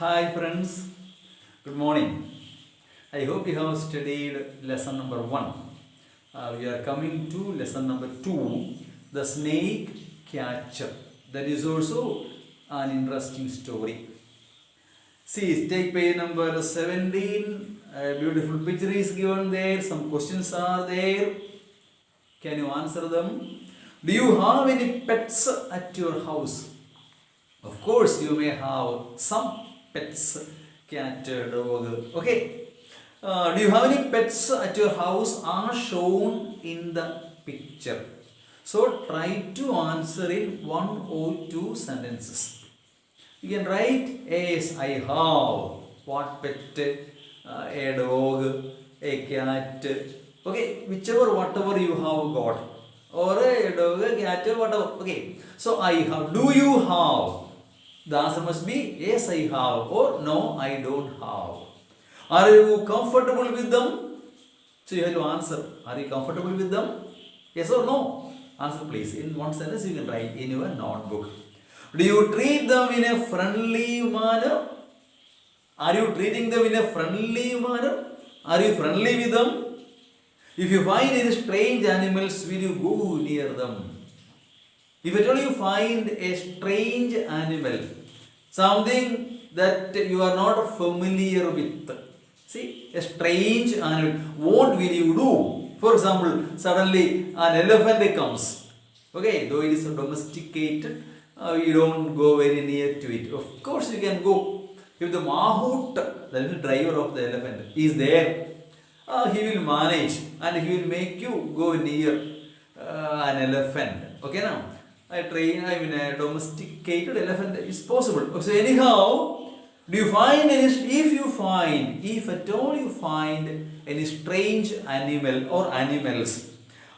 Hi friends, good morning. I hope you have studied lesson number 1. We are coming to lesson number 2, the snake catcher. That is also an interesting story. See, take page number 17. A beautiful picture is given there. Some questions are there. Can you answer them? Do you have any pets at your house? Of course, you may have some pets, cat, dog. Okay. Do you have any pets at your house? Are shown in the picture. So try to answer in 1 or 2 sentences. You can write, yes, I have. What pet? A dog, a cat. Okay, whatever you have got. Or a dog, a cat, whatever. Okay. So I have. Do you have? The answer must be yes, I have, or no, I don't have. Are you comfortable with them? So you have to answer. Are you comfortable with them? Yes or no? Answer please. In 1 sentence you can write in your notebook. Do you treat them in a friendly manner? Are you treating them in a friendly manner? Are you friendly with them? If you find any strange animals, will you go near them? If at all you find a strange animal, something that you are not familiar with, see, a strange animal, what will you do? For example, suddenly an elephant comes. Okay, though it is domesticated, you don't go very near to it. Of course, you can go. If the mahout, that is the driver of the elephant, is there, he will manage and he will make you go near an elephant. Okay, now. A domesticated elephant is possible. So anyhow, if at all you find any strange animal or animals,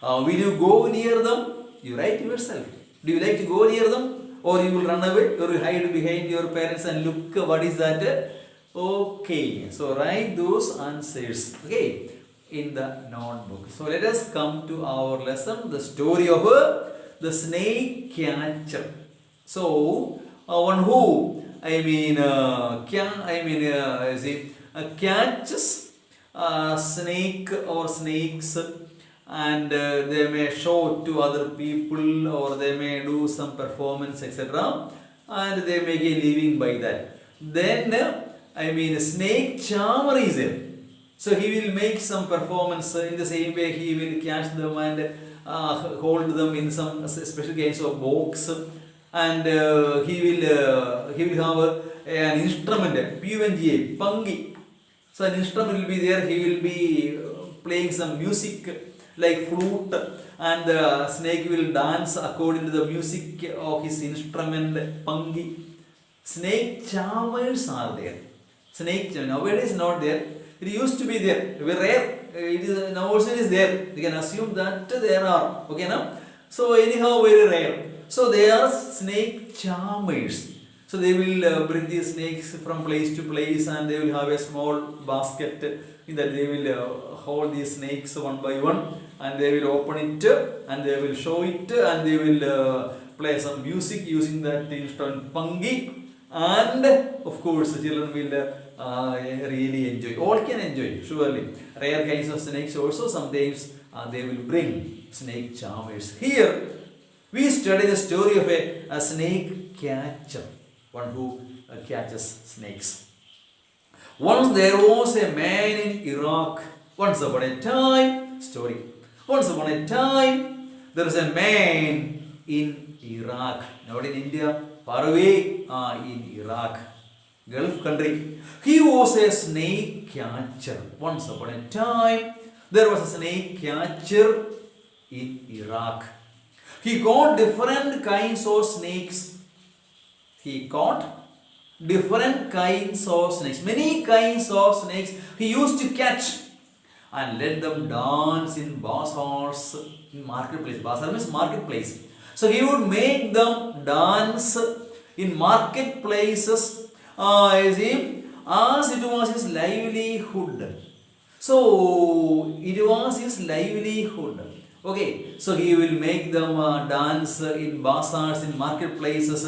will you go near them? You write yourself. Do you like to go near them? Or you will run away? Or you hide behind your parents and look, what is that? Okay, so write those answers, okay, in the notebook. So let us come to our lesson, the story of the snake catcher. So one who catches snake or snakes, and they may show to other people, or they may do some performance, etc., and they make a living by that. Then snake charmer is there. So he will make some performance. In the same way, he will catch them and hold them in some special kinds of box, and he will have an instrument, PUNGA, pungi. So an instrument will be there. He will be playing some music like flute, and the snake will dance according to the music of his instrument, pungi. Snake charmers are there. Snake charmer nowadays not there. It used to be there. Very rare. It is now also it is there. You can assume that there are. Okay, now. So anyhow, very rare. So they are snake charmers. So they will bring these snakes from place to place, and they will have a small basket in that they will hold these snakes one by one, and they will open it and they will show it, and they will play some music using that instrument pungi, and of course the children will really enjoy. All can enjoy, surely. Rare kinds of snakes also sometimes they will bring snake charmers. Here we study the story of a snake catcher, one who catches snakes. Once there was a man in Iraq. Once upon a time, story. Once upon a time, there was a man in Iraq, not in India, far away, in Iraq, Gulf country. He was a snake catcher. Once upon a time, there was a snake catcher in Iraq. He caught different kinds of snakes. He caught different kinds of snakes. Many kinds of snakes he used to catch and let them dance in bazaars, in marketplace. Bazaar means marketplace. So he would make them dance in marketplaces as it was his livelihood. So it was his livelihood. Okay, so he will make them dance in bazaars, in marketplaces.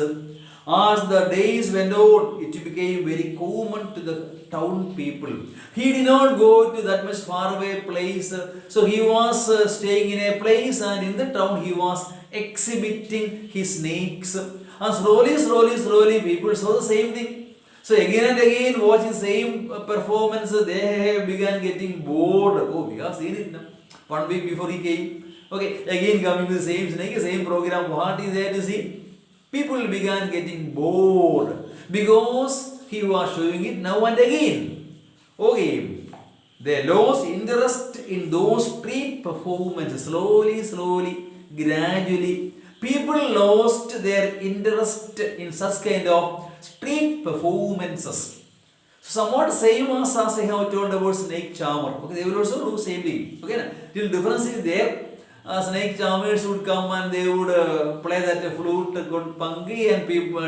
As the days went on, it became became very common to the town people. He did not go to that much far away place. So he was staying in a place, and in the town he was exhibiting his snakes. And slowly, people saw the same thing. So again and again, watching same performance, they began getting bored. Oh, we have seen it now. 1 week before he came. Okay, again coming to the same snake, same program. What is there to see? People began getting bored because he was showing it now and again. Okay, they lost interest in those street performances. Slowly, gradually, people lost their interest in such kind of street performances. Somewhat same as I have told about snake charmer. Okay, they will also do same thing. Okay, till difference is there. Snake charmers would come and they would play that flute called punky, and people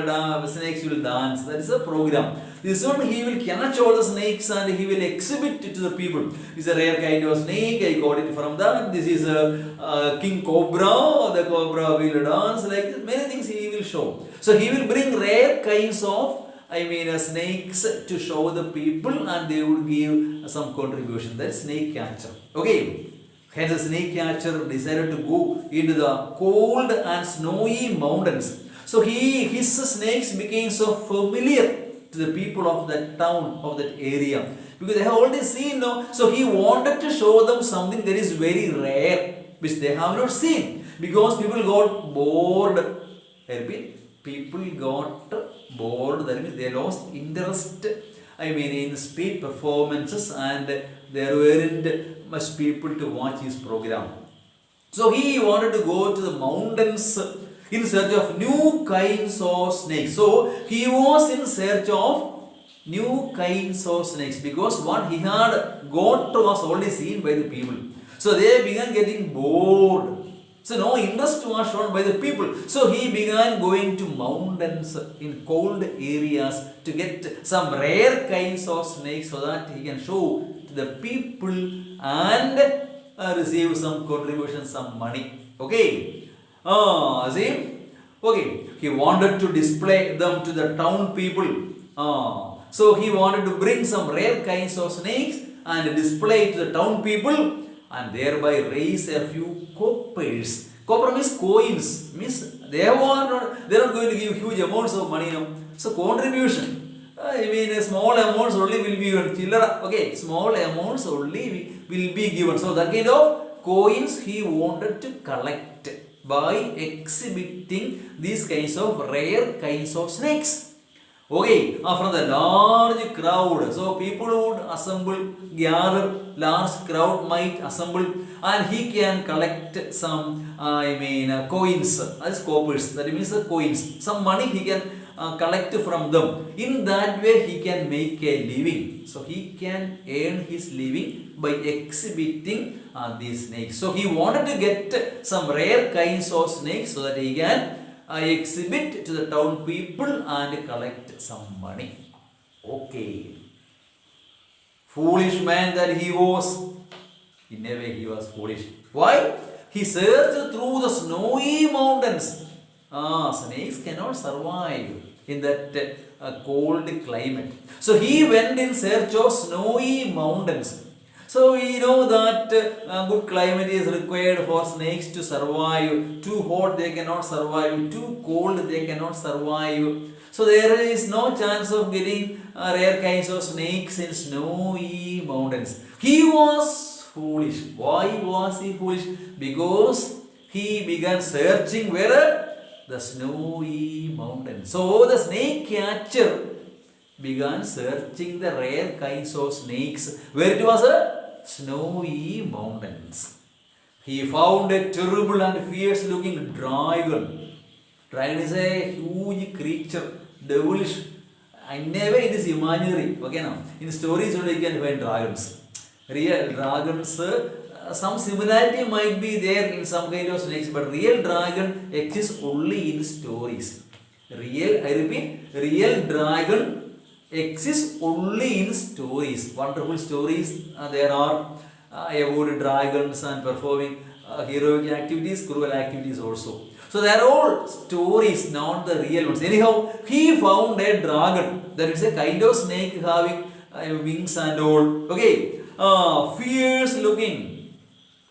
snakes will dance. That is a program. This one he will catch all the snakes and he will exhibit it to the people. It's a rare kind of snake. I got it from that. This is a king cobra. The cobra will dance like this. Many things he will show. So he will bring rare kinds of snakes to show the people, and they would give some contribution. That's snake catcher. Okay. Hence the snake catcher decided to go into the cold and snowy mountains. So his snakes became so familiar to the people of that town, of that area, because they have already seen now. So he wanted to show them something that is very rare, which they have not seen, because people got bored. I repeat, people got bored. That means they lost interest in street performances, and there weren't much people to watch his program. So he wanted to go to the mountains in search of new kinds of snakes. So he was in search of new kinds of snakes, because what he had got was already seen by the people. So they began getting bored. So no interest was shown by the people. So he began going to mountains in cold areas to get some rare kinds of snakes, so that he can show to the people and receive some contribution, some money. Okay. See? Okay. He wanted to display them to the town people. So he wanted to bring some rare kinds of snakes and display to the town people, and thereby raise a few coppers. Copper means coins. Means they are not going to give huge amounts of money. So contribution. Small amounts only will be given. Chillera. Okay, small amounts only will be given. So that kind of coins he wanted to collect by exhibiting these kinds of rare kinds of snakes. Okay, from the large crowd. So people would assemble, gather, large crowd might assemble, and he can collect some, coins, as coppers. That means the coins. Some money he can collect from them. In that way, he can make a living. So he can earn his living by exhibiting these snakes. So he wanted to get some rare kinds of snakes so that he can exhibit to the town people and collect some money. Okay. Foolish man that he was. In a way, he was foolish. Why? He searched through the snowy mountains. Snakes cannot survive in that cold climate. So he went in search of snowy mountains. So we know that good climate is required for snakes to survive. Too hot they cannot survive. Too cold they cannot survive. So there is no chance of getting rare kinds of snakes in snowy mountains. He was foolish. Why was he foolish? Because he began searching where? The snowy mountains. So the snake catcher began searching the rare kinds of snakes where it was a snowy mountains. He found a terrible and fierce looking dragon. Dragon is a huge creature, devilish. In a way it is imaginary. Okay, now in stories only you can find dragons. Real dragons, some similarity might be there in some kind of snakes, but real dragon exists only in stories. Real dragon exists only in stories. Wonderful stories there are about dragons and performing heroic activities, cruel activities also. So they are all stories, not the real ones. Anyhow, he found a dragon. That is a kind of snake having wings and all. Okay, fierce looking,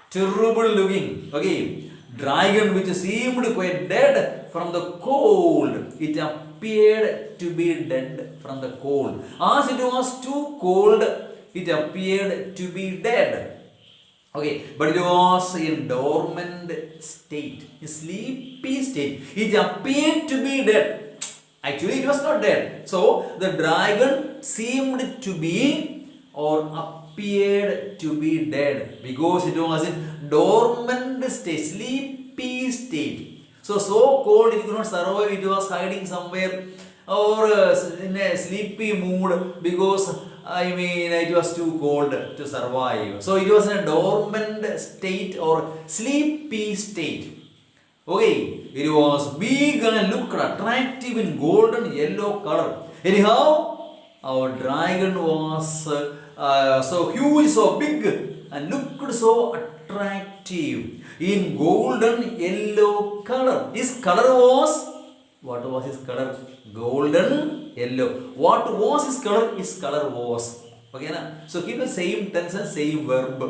terrible looking. Okay, dragon which seemed quite dead from the cold. It appeared to be dead from the cold. As it was too cold, it appeared to be dead. Okay, but it was in dormant state, a sleepy state. It appeared to be dead. Actually, it was not dead. So, the dragon seemed to be or appeared to be dead because it was in dormant state, sleepy state. So cold it could not survive. It was hiding somewhere or in a sleepy mood because it was too cold to survive. So it was in a dormant state or sleepy state. Okay, it was big and looked attractive in golden yellow color. Anyhow, our dragon was so huge, so big, and looked so attractive in golden yellow color. His color was, what was his color? Golden yellow. What was his color? His color was. Okay, na? So keep the same tense and same verb.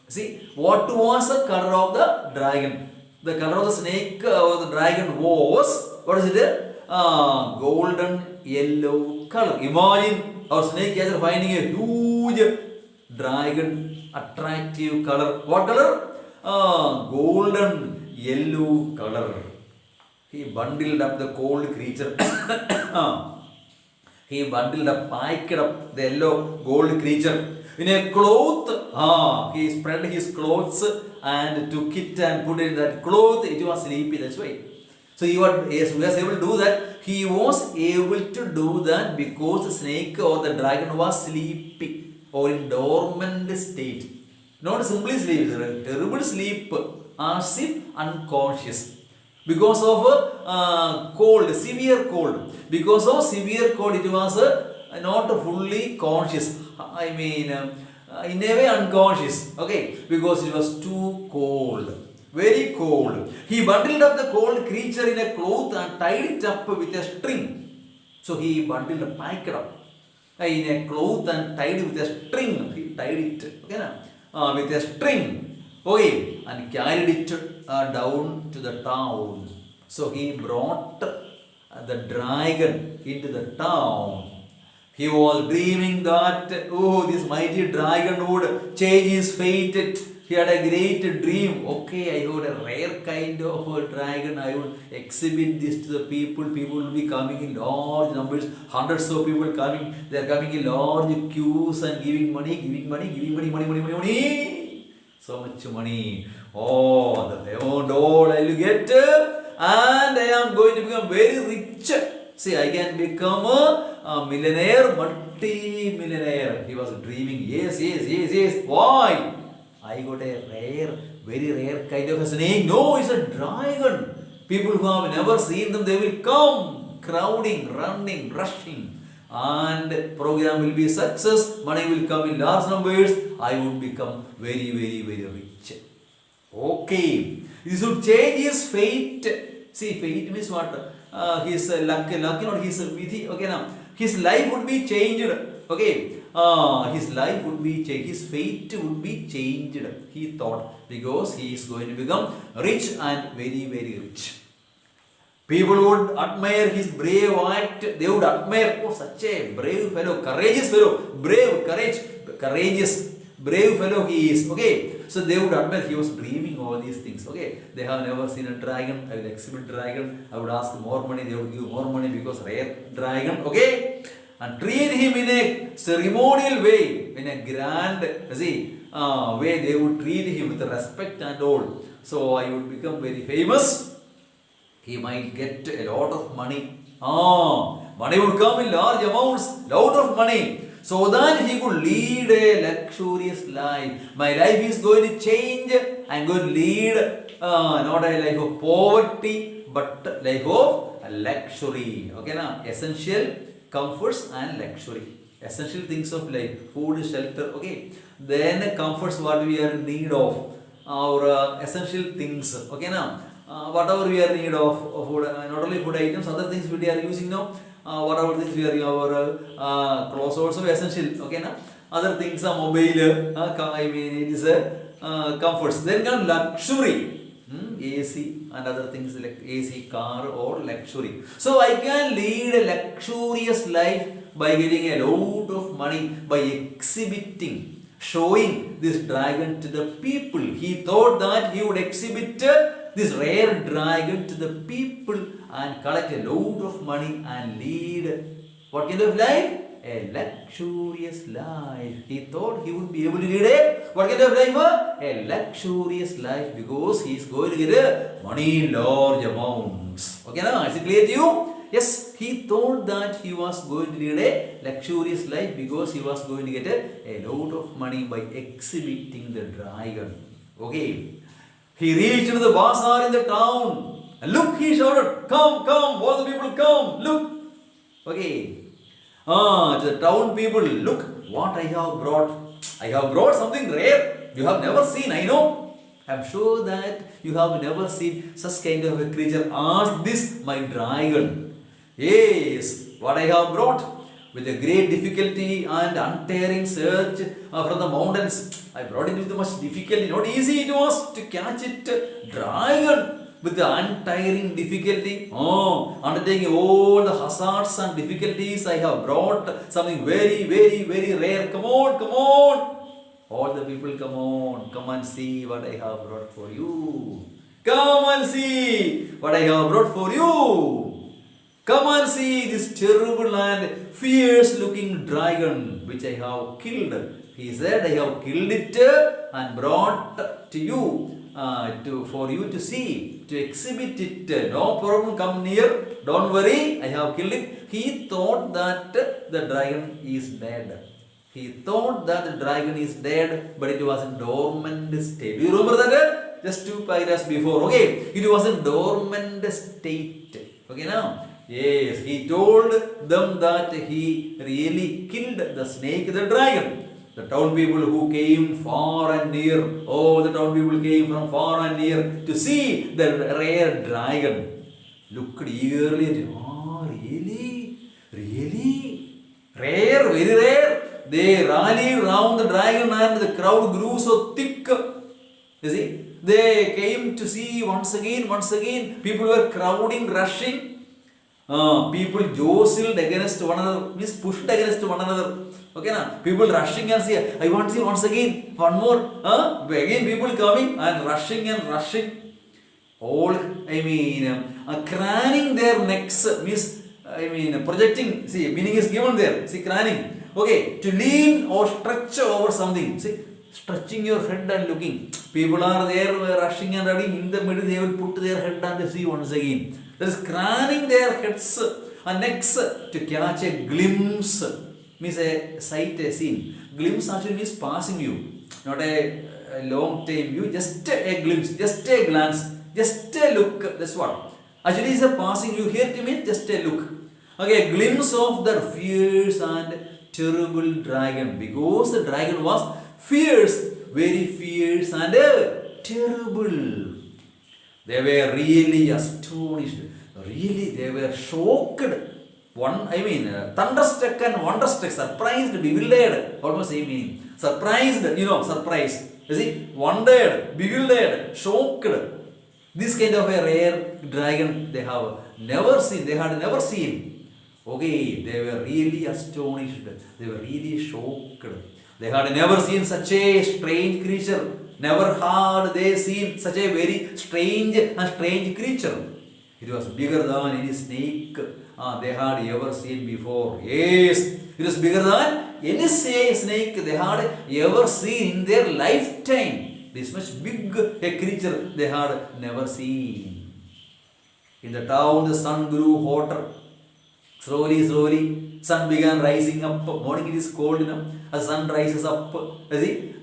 See, what was the color of the dragon? The color of the snake or the dragon was, what is it? Golden yellow color. Imagine our snake catcher finding a huge dragon, attractive color. What color? Golden yellow color. He bundled up the cold creature. He bundled up, packed up the yellow gold creature in a cloth. He spread his clothes and took it and put it in that cloth. It was sleepy, that's why. So he was able to do that. He was able to do that because the snake or the dragon was sleepy or in dormant state. Not simply sleep, terrible sleep, as if unconscious. Because of cold, severe cold. Because of severe cold, it was not fully conscious. In a way unconscious. Okay, because it was too cold. Very cold. He bundled up the cold creature in a cloth and tied it up with a string. So he bundled up, packed it up in a cloth and tied it with a string. He tied it, okay, with a string. Okay, and carried it down to the town. So he brought the dragon into the town. He was dreaming that, this mighty dragon would change his fate. He had a great dream. Okay, I got a rare kind of a dragon. I will exhibit this to the people. People will be coming in large numbers. Hundreds of people coming. They are coming in large queues and giving money. So much money. Oh, the amount all I will get. And I am going to become very rich. See, I can become a millionaire, multi-millionaire. He was dreaming. Yes. Why? I got a very rare kind of a snake. No, it's a dragon. People who have never seen them, they will come crowding, running, rushing. And program will be success. Money will come in large numbers. I would become very rich. Okay. This would change his fate. See, fate means what? His luck, not his vithi. Okay, now his life would be changed. Okay. His life would be changed, his fate would be changed, he thought, because he is going to become rich and very rich. People would admire his brave act, they would admire, such a brave fellow, courageous fellow, courageous, brave fellow he is, okay. So they would admire, he was dreaming all these things, okay. They have never seen a dragon, I will exhibit dragon, I would ask more money, they would give more money because rare dragon, okay. And treat him in a ceremonial way, in a grand way they would treat him with respect and all. So I would become very famous. He might get a lot of money. Money would come in large amounts, lot of money. So that he could lead a luxurious life. My life is going to change. I am going to lead not a life of poverty, but a life of luxury. Okay, now essential comforts and luxury, essential things of life, food, shelter, okay. Then comforts what we are in need of, our essential things, okay. Now whatever we are in need of food, not only food items, other things we are using now, whatever things we are in our clothes also essential, okay now. Other things are mobile, I mean it is comforts. Then come luxury. AC and other things like AC car or luxury. So I can lead a luxurious life by getting a lot of money by exhibiting, showing this dragon to the people. He thought that he would exhibit this rare dragon to the people and collect a lot of money and lead what kind of life? A luxurious life. He thought he would be able to lead a what kind of life? A luxurious life, because he is going to get money in large amounts. Okay, now is it clear to you? Yes, he thought that he was going to lead a luxurious life because he was going to get a lot of money by exhibiting the dragon. Okay. He reached the bazaar in the town. And look, he shouted, come, come, all the people come, look. Okay. To the town people, look what I have brought. I have brought something rare. You have never seen, I know. I am sure that you have never seen such kind of a creature as this, my dragon. Yes, what I have brought. With a great difficulty and untiring search from the mountains, I brought it with much difficulty. Not easy it was to catch it. Dragon. With the untiring difficulty, undertaking all the hazards and difficulties, I have brought something very, very, very rare. Come on, come on. All the people, come and see what I have brought for you. Come and see what I have brought for you. Come and see this terrible and fierce looking dragon which I have killed. He said, I have killed it and brought to you. For you to see, to exhibit it. No problem, come near. Don't worry, I have killed it. He thought that the dragon is dead. He thought that the dragon is dead, but it was in dormant state. Do you remember that? Just 2 paragraphs before. Okay, it was in dormant state. Okay, now. Yes, he told them that he really killed the snake, the dragon. The town people who came far and near, the town people came from far and near to see the rare dragon. Looked eagerly at him. Really? Really? Rare, very rare. They rallied round the dragon and the crowd grew so thick. You see? They came to see once again. People were crowding, rushing. People jostled against one another, means pushed against one another. Okay, now people rushing and say, I want to see once again, one more. Again, people coming and rushing. All, craning their necks, means, projecting. See, meaning is given there. See, craning. Okay, to lean or stretch over something. See, stretching your head and looking. People are there rushing and running. In the middle, they will put their head and they see once again. That is craning their heads and necks to catch a glimpse. Means a sight, a scene. Glimpse actually means passing view. Not a long time view. Just a glimpse. Just a glance. Just a look. That's what. Actually, it's a passing view. Here to mean just a look. Okay, a glimpse of the fierce and terrible dragon. Because the dragon was fierce. Very fierce and terrible. They were really astonished. Really, they were shocked. Thunderstruck and wonderstruck, surprised, bewildered. What was the meaning? Surprised, surprised. You see, wondered, bewildered, shocked. This kind of a rare dragon they have never seen. They had never seen. Okay, they were really astonished. They were really shocked. They had never seen such a strange creature. Never had they seen such a very strange creature. It was bigger than any snake they had ever seen before. Yes, it was bigger than any snake they had ever seen in their lifetime. This much big a creature they had never seen. In the town, the sun grew hotter. Slowly, sun began rising up. Morning it is cold enough. As sun rises up, the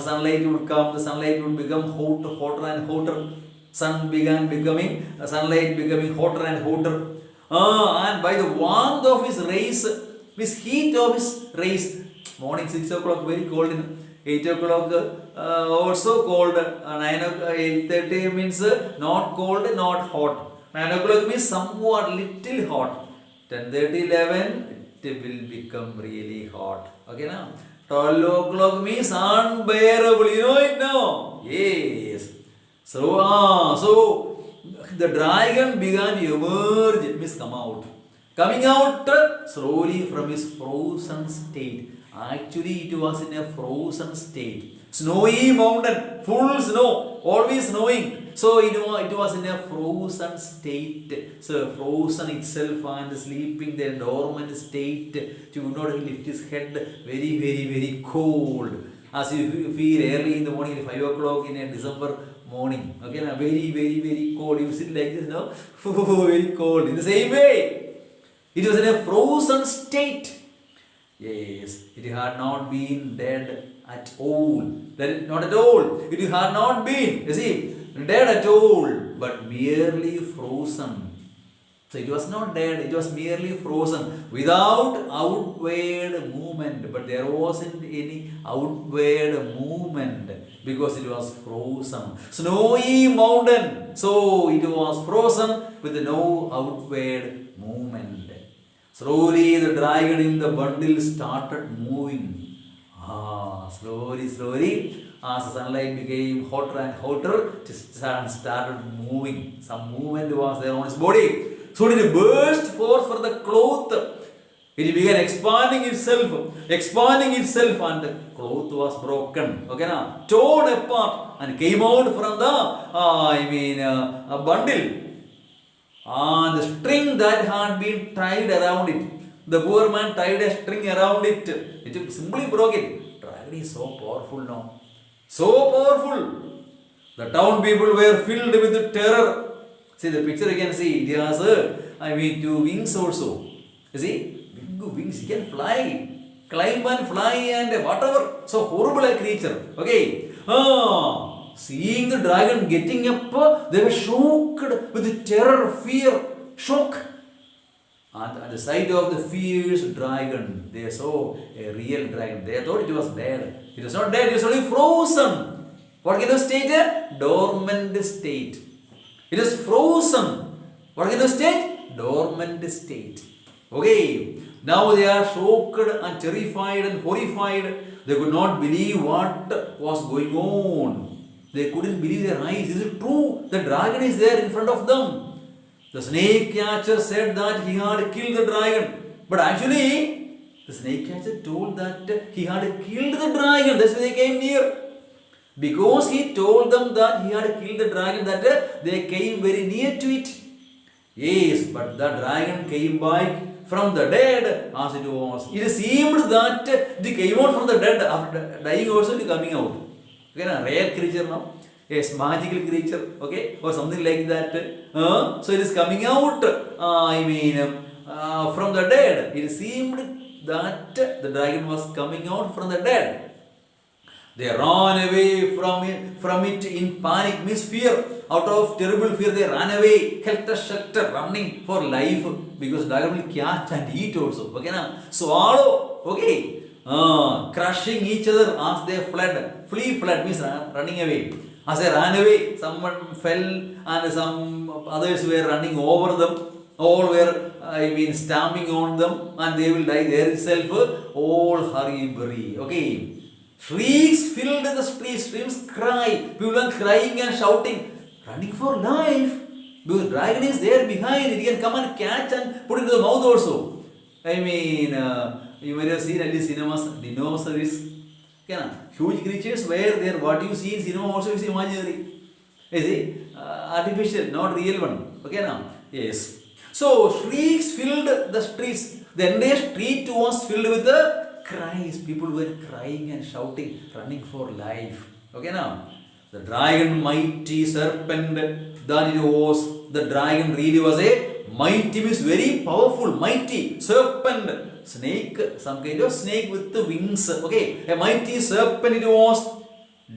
sunlight would come. The sunlight would become hotter and hotter. Sunlight becoming hotter and hotter. And by the warmth of his rays, his heat of his rays, morning 6 o'clock, very cold. 8 o'clock also cold. 8:30 means not cold, not hot. 9 o'clock means somewhat little hot. 10:30, 11, it will become really hot. Okay, now 12 o'clock means unbearable. You know it now? Yes. So the dragon began to emerge, means come out. Coming out slowly from his frozen state. Actually, it was in a frozen state. Snowy mountain, full snow, always snowing. So it was in a frozen state. So frozen itself and sleeping the dormant state to not lift his head. Very, very, very cold. As you feel early in the morning, 5 o'clock in a December morning. Okay, now very, very, very cold. You sit like this, no? Very cold. In the same way, it was in a frozen state. Yes, it had not been dead at all. Not at all. It had not been, you see, dead at all, but merely frozen. So it was not dead, it was merely frozen without outward movement. But there wasn't any outward movement because it was frozen. Snowy mountain. So it was frozen with no outward movement. Slowly the dragon in the bundle started moving. Slowly, as the sunlight became hotter and hotter, it started moving. Some movement was there on his body. So it burst forth from the cloth. It began expanding itself, and the cloth was broken. Okay, now torn apart and came out from the a bundle. And the string that had been tied around it, the poor man tied a string around it. It simply broke it. Dragon is so powerful now. So powerful. The town people were filled with terror. See the picture you can see. It has two wings also. You see, big wings. He can fly, climb and fly and whatever. So horrible a creature. Okay. Seeing the dragon getting up, they were shocked with terror, fear, shock. And at the sight of the fierce dragon, they saw a real dragon. They thought it was dead. It was not dead, it was only frozen. What kind of state? Dormant state. It is frozen. What kind of state? Dormant state. Okay. Now they are shocked and terrified and horrified. They could not believe what was going on. They couldn't believe their eyes. Is it true? The dragon is there in front of them. The snake catcher said that he had killed the dragon. But actually, the snake catcher told that he had killed the dragon. That's why they came near. Because he told them that he had killed the dragon, that they came very near to it. Yes, but the dragon came back from the dead as it was. It seemed that they came out from the dead after dying also it coming out. Okay, a rare creature now, yes, magical creature, okay, or something like that. So it is coming out, from the dead. It seemed that the dragon was coming out from the dead. They ran away from it in panic, means fear. Out of terrible fear, they ran away, helter-skelter, running for life, because dragon will catch and eat also. Okay, now swallow. Okay. Crushing each other as they fled. Fled means running away. As they ran away, someone fell and some others were running over them. All were, stamping on them and they will die there itself. All hurry. Okay. Shrieks filled the streets. Streams cry. People are crying and shouting. Running for life. Because dragon is there behind. It can come and catch and put it into the mouth also. You might have seen at least cinemas, dinosaurs. Huge creatures were there. What you see in cinema also is imaginary. Is it? Artificial, not real one. Okay, now? Yes. So, shrieks filled the streets. The entire street was filled with the cries. People were crying and shouting, running for life. Okay, now? The dragon, mighty serpent, that it was. The dragon really was a mighty, means very powerful, mighty serpent. Snake, some kind of snake with the wings. Okay, a mighty serpent it was.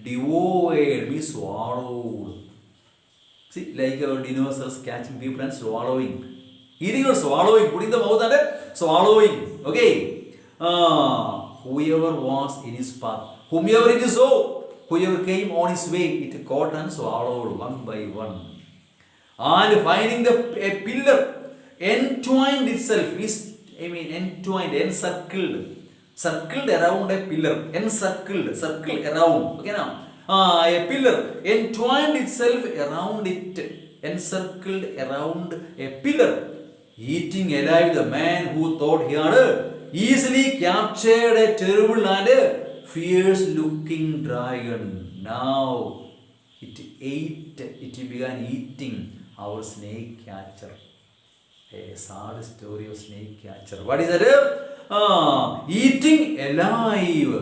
Devoured, means swallowed. See, like our dinosaurs catching people and swallowing. Eating or swallowing, putting the mouth and swallowing. Okay. Whoever was in his path, Whomever it saw, whoever came on his way, it caught and swallowed one by one. And finding a pillar entwined itself is, entwined, circled around a pillar, circle around. Okay now, a pillar entwined itself around it, encircled around a pillar, eating alive the man who thought he had easily captured a terrible and fierce-looking dragon. Now it began eating our snake catcher. A sad story of snake catcher. What is that? Eating alive.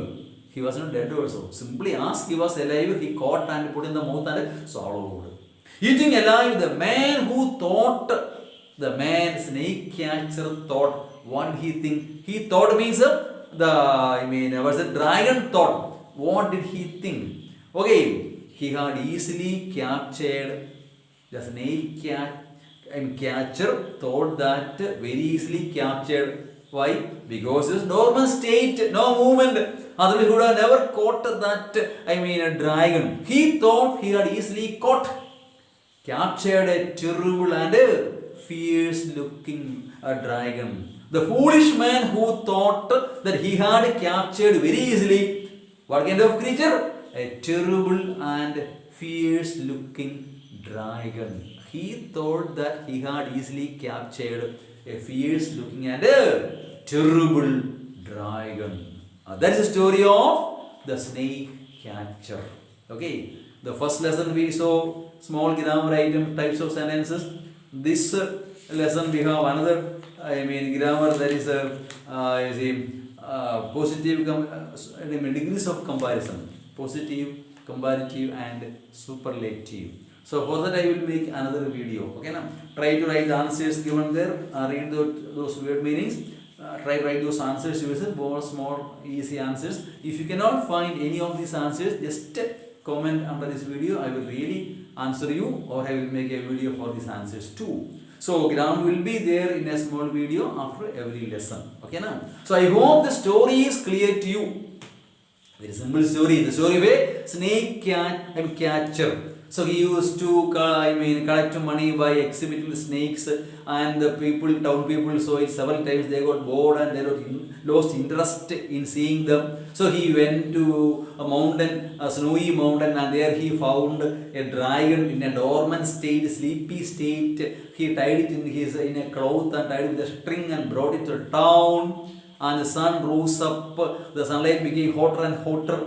He was not dead also. Simply asked, he was alive. He caught and put in the mouth and swallowed. Eating alive, the man who thought, the man snake catcher thought, what he thought means was the dragon thought. What did he think? Okay, he had easily captured the snake catcher thought that very easily captured. Why? Because his normal state, no movement. Otherwise, he would have never caught that, a dragon. He thought he had easily captured a terrible and fierce-looking dragon. The foolish man who thought that he had captured very easily, what kind of creature? A terrible and fierce-looking dragon. He thought that he had easily captured a fierce-looking and a terrible dragon. That is the story of the snake catcher. Okay. The first lesson we saw small grammar item types of sentences. This lesson we have another grammar, that is positive degrees of comparison, positive, comparative and superlative. So for that I will make another video. Okay now, try to write the answers given there, read those word meanings, try to write those answers using small easy answers. If you cannot find any of these answers, just comment under this video. I will really answer you, or I will make a video for these answers too. So grammar will be there in a small video after every lesson. Okay now. So I hope the story is clear to you. Very simple story. The story of a snake catcher. So he used to collect money by exhibiting snakes, and the town people saw it several times. They got bored and they lost interest in seeing them. So he went to a mountain, a snowy mountain, and there he found a dragon in a dormant state, sleepy state. He tied it in a cloth and tied it with a string and brought it to town. And the sun rose up, the sunlight became hotter and hotter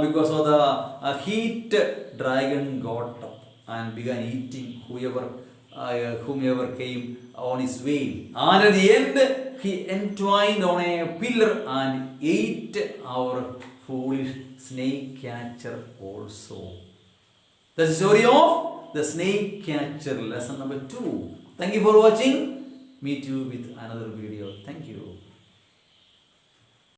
because of the heat. Dragon got up and began eating whomever came on his way. And at the end, he entwined on a pillar and ate our foolish snake catcher also. The story of the snake catcher, lesson number 2. Thank you for watching. Meet you with another video. Thank you.